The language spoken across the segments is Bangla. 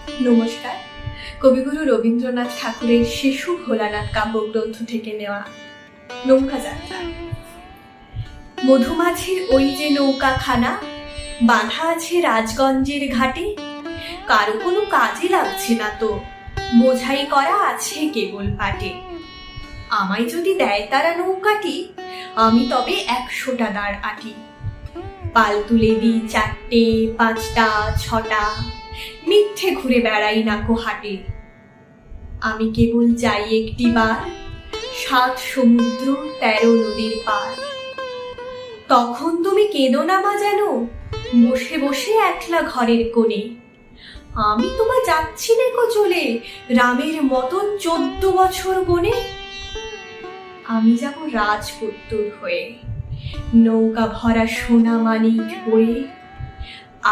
নমস্কার। কবিগুরু রবীন্দ্রনাথ ঠাকুরের শিশু ভোলানাথ কাব্যগ্রন্থ থেকে নেওয়া নৌকা যাত্রা। মধুমাছির ওই যে নৌকাখানা বাঁধা আছে রাজগঞ্জের ঘাটে, কারো কোনো কাজে লাগছে না তো, বোঝাই করা আছে কেবল পাটে। আমায় যদি দেয় তারা নৌকাটি, আমি তবে 100টা দাঁড় আটি। পাল তুলে দিই 4টে 5টা 6টা, মিথ্যে ঘুরে বেড়াই নাকো হাটে। আমি কেবল যাই একটিবার 7 সমুদ্র 13 নদীর পার। তখন তুমি কেঁদো না মা যেন, বসে বসে একলা ঘরের কোণে। আমি তোমা যাচ্ছি নেকো চলে, রামের মতন 14 বছর বনে। আমি যাব রাজপুত্তর হয়ে, নৌকা ভরা সোনা মানিক বয়ে।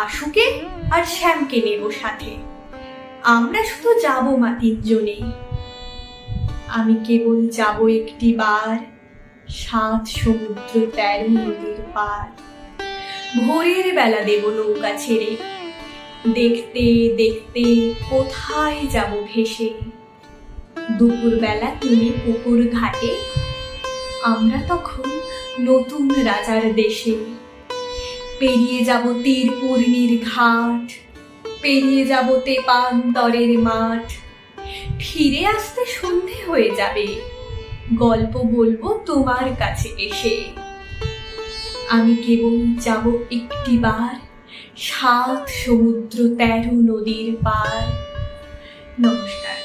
আশুকে আর শ্যামকে নেব সাথে, আমরা শুধু যাব মা 3 জনে। আমি কেবল যাব একটিবার 7 সমুদ্র 13 নদীর পার। ভোরের বেলা দেব নৌকা ছেড়ে, দেখতে দেখতে কোথায় যাব ভেসে। দুপুর বেলা তুমি পুকুর ঘাটে, আমরা তখন নতুন রাজার দেশে। পেরিয়ে যাব তীরপূর্ণির ঘাট, পেরিয়ে যাব তেপান্তরের মাঠ। ফিরে আসতে সন্ধে হয়ে যাবে, গল্প বলবো তোমার কাছে এসে। আমি কেবল যাব একটিবার 7 সমুদ্র 13 নদীর পার। নমস্কার।